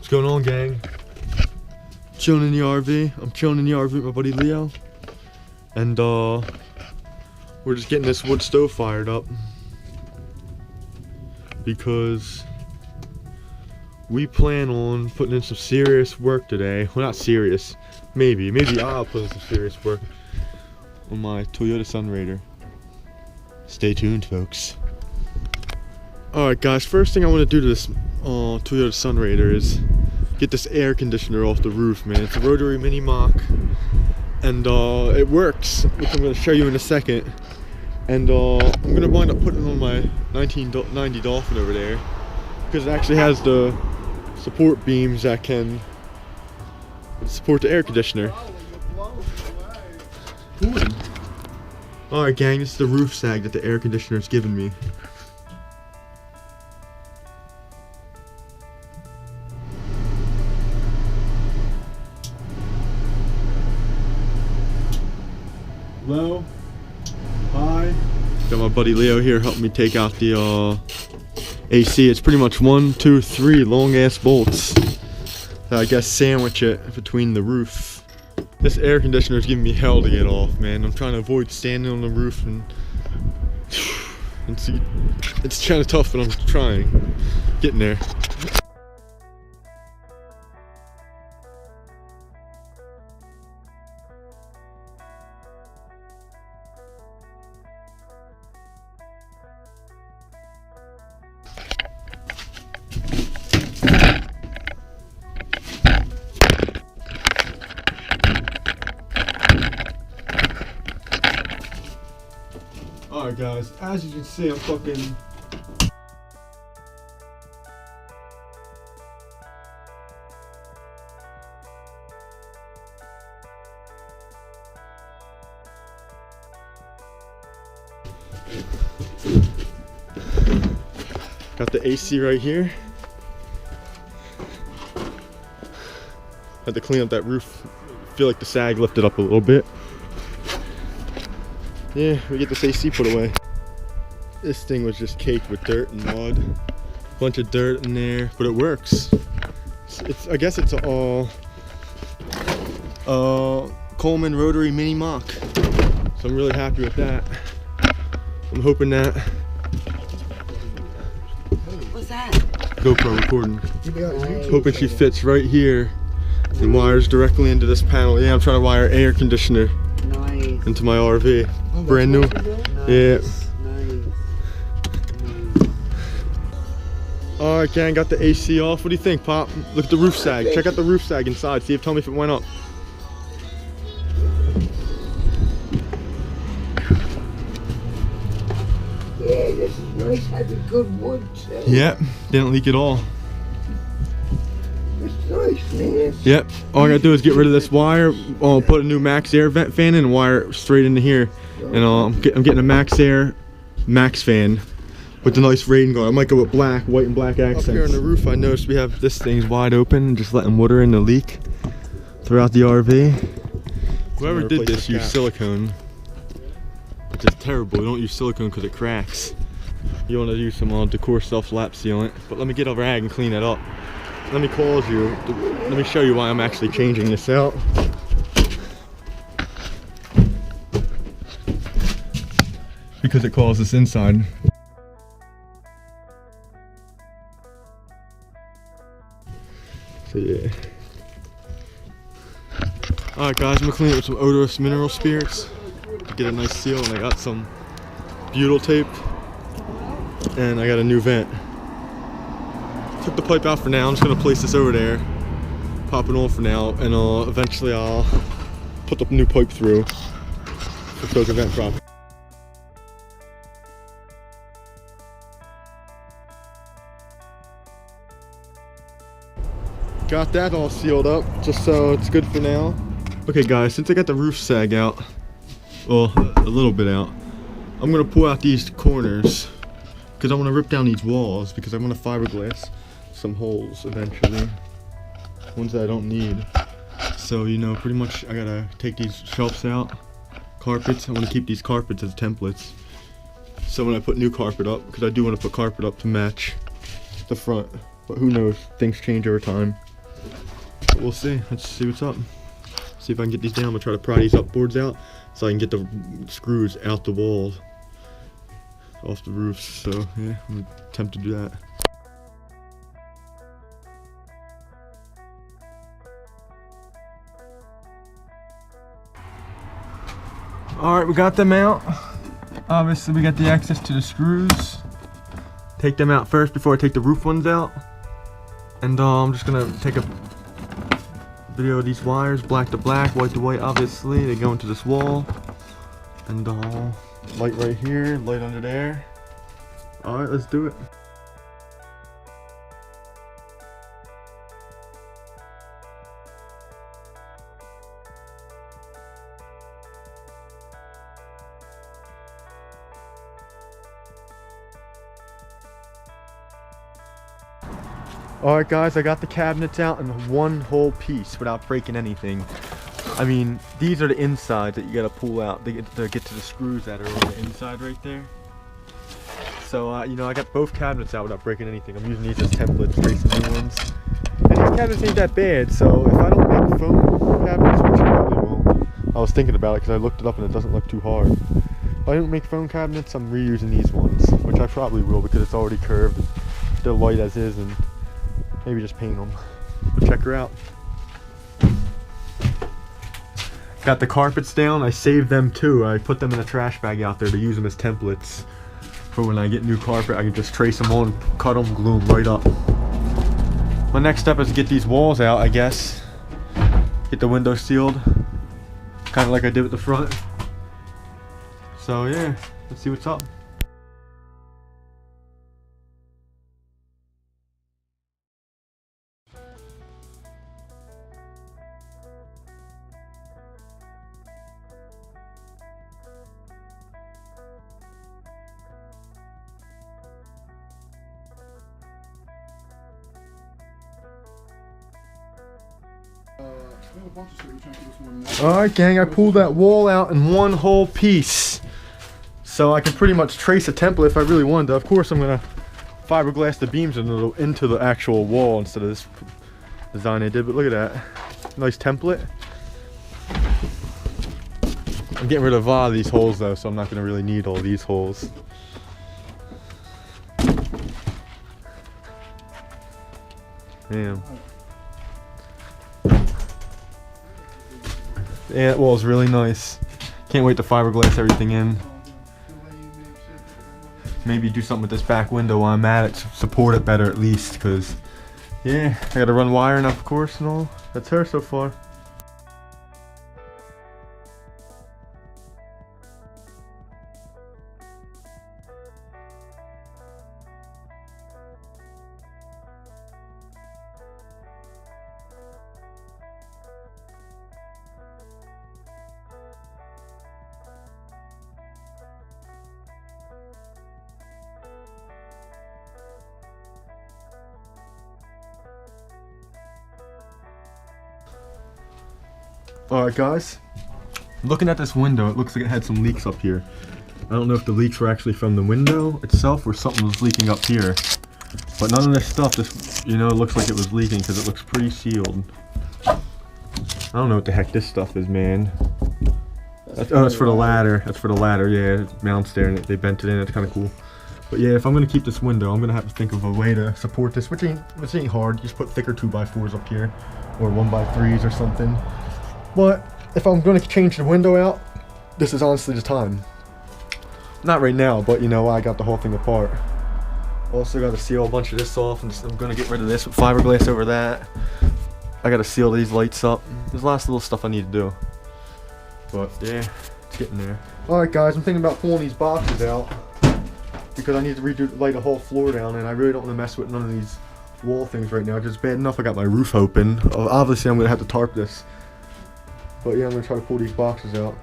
What's going on, gang? Chilling in the RV. I'm chilling in the RV with my buddy Leo. And we're just getting this wood stove fired up because we plan on putting in some serious work today. Well, not serious. Maybe I'll put in some serious work on my Toyota Sunrader. Stay tuned, folks. Alright guys, first thing I want to do to this Toyota Sunrader is get this air conditioner off the roof, man. It's a rotary mini mock, and it works, which I'm going to show you in a second. And I'm going to wind up putting it on my 1990 Dolphin over there, because it actually has the support beams that can support the air conditioner. Alright gang, this is the roof sag that the air conditioner is giving me. Low, high. Got my buddy Leo here helping me take out the AC. It's pretty much 1, 2, 3 long ass bolts that I guess sandwich it between the roof. This air conditioner is giving me hell to get off, man. I'm trying to avoid standing on the roof, and it's kind of tough, but I'm trying. Getting there. Alright guys, as you can see, I'm fucking... Got the AC right here. Had to clean up that roof. Feel like the sag lifted up a little bit. Yeah, we get this AC put away. This thing was just caked with dirt and mud. Bunch of dirt in there, but it works. I guess it's a Coleman rotary mini mock. So I'm really happy with that. I'm hoping that... What's that? GoPro recording. Hoping she fits right here and wires directly into this panel. Yeah, I'm trying to wire air conditioner into my RV. Brand new. Yeah. Alright gang, got the AC off. What do you think, Pop? Look at the roof sag. Check out the roof sag inside. Tell me if it went up. Yeah, this is nice. Has a good wood too. Yep, didn't leak at all. It's nice, man. Yep, all I gotta do is get rid of this wire, put a new max air vent fan in and wire it straight into here. And I'm getting a max air max fan with the nice rain guard. I might go with white and black accents. Up here on the roof, I noticed we have this thing's wide open, just letting water in the leak throughout the RV. Whoever did this used silicone, which is terrible. You don't use silicone because it cracks. You want to use some Decor self-lap sealant. But let me get a rag and clean it up. Let me let me show you why I'm actually changing this out. Because it calls this inside. So yeah. Alright guys, I'm gonna clean it with some odorless mineral spirits to get a nice seal, and I got some butyl tape and I got a new vent. Took the pipe out for now. I'm just gonna place this over there, pop it on for now, and eventually I'll put the new pipe through to soak the vent properly. Got that all sealed up, just so it's good for now. Okay guys, since I got the roof sag out, well, a little bit out, I'm gonna pull out these corners because I want to rip down these walls, because I want to fiberglass some holes eventually, ones that I don't need. So, you know, pretty much I gotta take these shelves out. Carpets, I want to keep these carpets as templates. So when I put new carpet up, because I do want to put carpet up to match the front, but who knows, things change over time. But we'll see. Let's see what's up. See if I can get these down. I'm gonna try to pry these up boards out so I can get the screws out the walls, off the roofs. So yeah, I'm gonna attempt to do that. Alright, we got them out. Obviously we got the access to the screws. Take them out first before I take the roof ones out. And I'm just gonna take a video of these wires, black to black, white to white. Obviously they go into this wall. And light right here, light under there. Alright, let's do it. Alright guys, I got the cabinets out in one whole piece without breaking anything. I mean, these are the insides that you gotta pull out to get to the screws that are on the inside right there. So, you know, I got both cabinets out without breaking anything. I'm using these as templates, tracing new ones. And these cabinets ain't that bad, so if I don't make foam cabinets, which I probably won't. I was thinking about it because I looked it up and it doesn't look too hard. If I don't make foam cabinets, I'm reusing these ones, which I probably will because it's already curved and they're light as is, and maybe just paint them. But check her out. Got the carpets down. I saved them too. I put them in a trash bag out there to use them as templates for when I get new carpet. I can just trace them on, cut them, glue them right up. My next step is to get these walls out, I guess. Get the windows sealed, kind of like I did with the front. So yeah, let's see what's up. Alright gang, I pulled that wall out in one whole piece. So I can pretty much trace a template if I really wanted to. Of course I'm going to fiberglass the beams into the actual wall instead of this design I did. But look at that. Nice template. I'm getting rid of a lot of these holes though, so I'm not going to really need all these holes. Damn. Yeah, that wall is really nice. Can't wait to fiberglass everything in. Maybe do something with this back window while I'm at it to support it better at least, because yeah, I gotta run wiring up of course and all. That's her so far. Alright guys, looking at this window, it looks like it had some leaks up here. I don't know if the leaks were actually from the window itself or something was leaking up here. But none of this stuff just, you know, looks like it was leaking because it looks pretty sealed. I don't know what the heck this stuff is, man. That's for the ladder. That's for the ladder, yeah. It mounts there and they bent it in. It's kind of cool. But yeah, if I'm going to keep this window, I'm going to have to think of a way to support this, which ain't hard. You just put thicker 2x4s up here or 1x3s or something. But if I'm going to change the window out, this is honestly the time. Not right now, but you know, I got the whole thing apart. Also got to seal a bunch of this off, and I'm going to get rid of this with fiberglass over that. I got to seal these lights up. There's lots of little stuff I need to do. But yeah, it's getting there. Alright guys, I'm thinking about pulling these boxes out because I need to lay the whole floor down, and I really don't want to mess with none of these wall things right now. Just bad enough I got my roof open. Obviously I'm going to have to tarp this. But yeah, I'm going to try to pull these boxes out.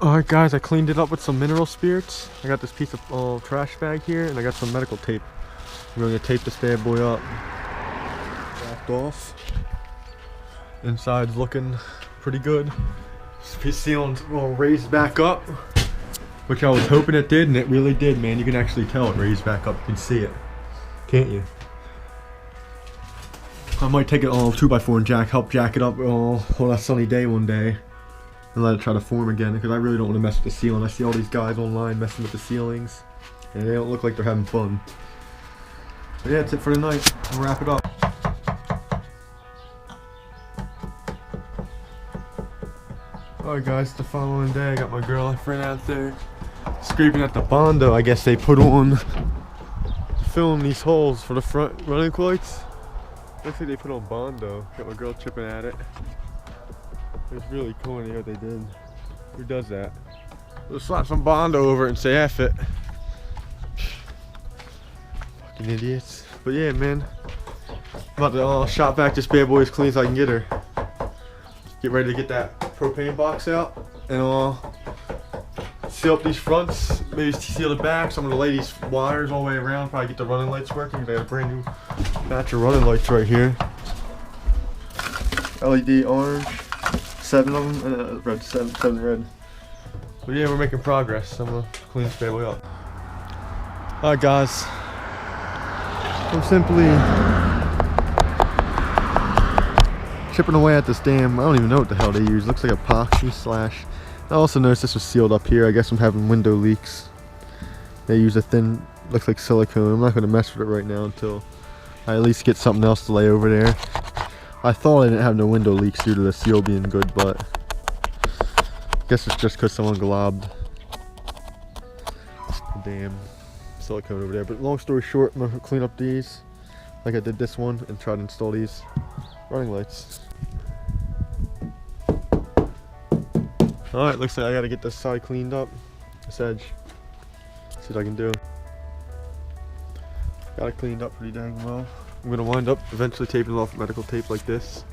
Alright guys, I cleaned it up with some mineral spirits. I got this piece of trash bag here, and I got some medical tape. I'm going to tape this bad boy up. Backed off. Inside's looking pretty good. This ceiling's all raised back up, which I was hoping it did, and it really did, man. You can actually tell it raised back up. You can see it, can't you? I might take it all 2x4 and help jack it up on a sunny day one day and let it try to form again, because I really don't want to mess with the ceiling. I see all these guys online messing with the ceilings and they don't look like they're having fun. But yeah, that's it for the night. We'll wrap it up. Alright guys, the following day I got my girlfriend out there scraping at the Bondo. I guess they put on to fill in these holes for the front running lights. Looks like they put on Bondo. Got my girl chipping at it. It's really corny what they did. Who does that? We'll slap some Bondo over it and say F it. Fucking idiots. But yeah, man. I'm about to shop vac this bad boy as clean as I can get her. Get ready to get that propane box out and seal up these fronts. Maybe seal the back. So I'm gonna lay these wires all the way around. Probably get the running lights working. They have a brand new batch of running lights right here. LED orange. 7 of them, and red, 7 red. But yeah, we're making progress. I'm gonna clean this bad boy up. Alright guys, I'm simply chipping away at this dam. I don't even know what the hell they use. Looks like epoxy slash. I also noticed this was sealed up here. I guess I'm having window leaks. They use a thin, looks like silicone. I'm not gonna mess with it right now until I at least get something else to lay over there. I thought I didn't have no window leaks due to the seal being good, but I guess it's just because someone globbed the damn silicone over there. But long story short, I'm going to clean up these like I did this one and try to install these running lights. Alright, looks like I got to get this side cleaned up, this edge. See what I can do. Got it cleaned up pretty dang well. I'm going to wind up eventually taping it off with medical tape like this.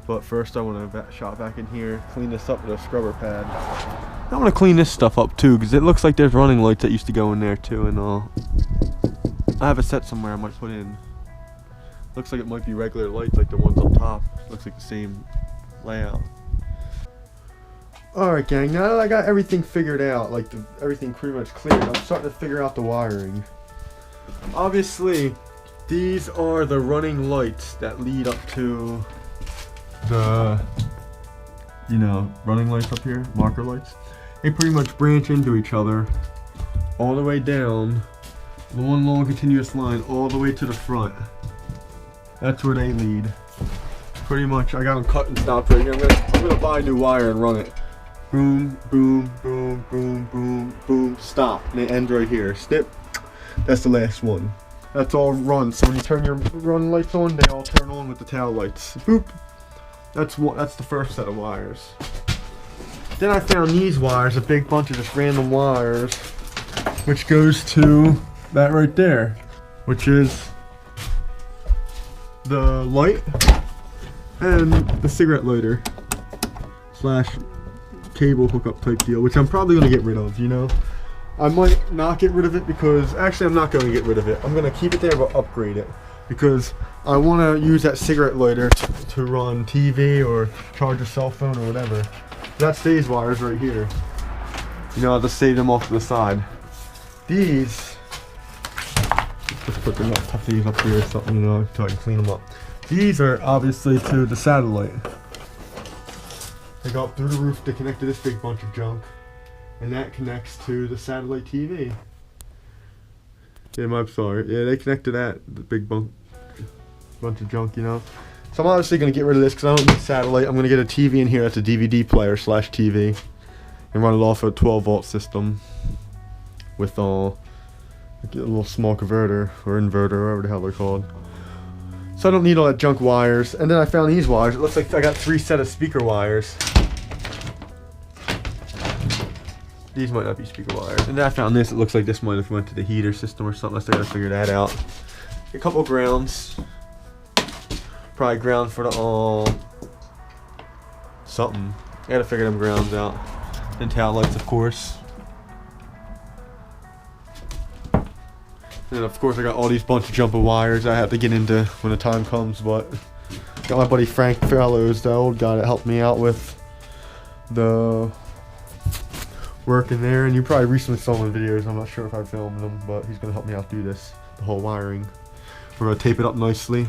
But first I want to shop back in here, clean this up with a scrubber pad. I want to clean this stuff up too, because it looks like there's running lights that used to go in there too, and I have a set somewhere I might put in. Looks like it might be regular lights like the ones up top. Looks like the same layout. Alright gang, now that I got everything figured out, like everything pretty much cleared, I'm starting to figure out the wiring. Obviously, these are the running lights that lead up to the, running lights up here, marker lights. They pretty much branch into each other all the way down, one long continuous line all the way to the front. That's where they lead. Pretty much, I got them cut and stopped right here. I'm gonna buy a new wire and run it. Boom, boom, boom, boom, boom, boom, stop. And they end right here. Snip. That's the last one. That's all run. So when you turn your run lights on, they all turn on with the tail lights. Boop. That's the first set of wires. Then I found these wires, a big bunch of just random wires, which goes to that right there, which is the light and the cigarette lighter slash cable hookup type deal, which I'm probably going to get rid of, I might not get rid of it because, actually I'm not going to get rid of it. I'm going to keep it there but upgrade it because I want to use that cigarette lighter to run TV or charge a cell phone or whatever. That's these wires right here. I'll just save them off to the side. These, just put them up, tuck these up here or something, so I can clean them up. These are obviously to the satellite. They go up through the roof to connect to this big bunch of junk. And that connects to the satellite TV. Yeah, I'm sorry. Yeah, they connect to that, the big bunch of junk, So I'm obviously going to get rid of this because I don't need satellite. I'm going to get a TV in here that's a DVD player slash TV. And run it off a 12 volt system. With a little small converter or inverter, whatever the hell they're called. So I don't need all that junk wires. And then I found these wires. It looks like I got 3 sets of speaker wires. These might not be speaker wires. And then I found this. It looks like this might have went to the heater system or something. I still gotta figure that out. A couple grounds. Probably ground for the something. I gotta figure them grounds out. And tail lights, of course. And then of course I got all these bunch of jumper wires I have to get into when the time comes, but got my buddy Frank Fellows, the old guy that helped me out with the work in there, and you probably recently saw my videos. I'm not sure if I filmed them, but he's gonna help me out do this, the whole wiring. We're gonna tape it up nicely.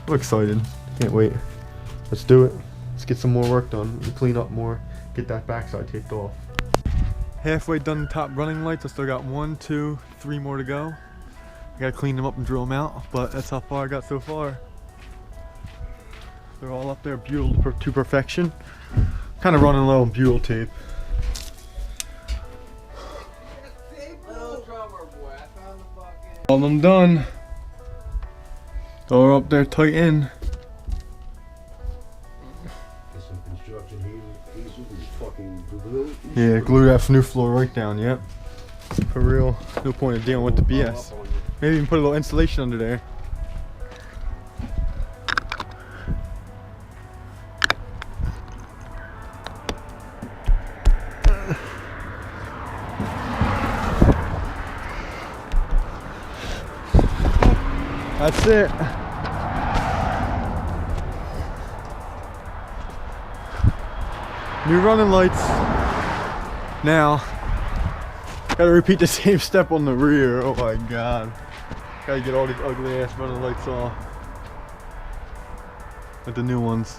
I'm excited. Can't wait. Let's do it. Let's get some more work done. Clean up more. Get that backside taped off. Halfway done the top running lights. I still got 1, 2, 3 more to go. I gotta clean them up and drill them out, but that's how far I got so far. They're all up there, butyl to perfection. Kind of running low on butyl tape. All them done. They're up there tight in. Get some construction adhesive and fucking glue. Yeah, glue that new floor right down, yep. For real. No point in dealing with the BS. Maybe even put a little insulation under there. That's it. New running lights. Now, gotta repeat the same step on the rear. Oh my god. Gotta get all these ugly ass running lights off with the new ones.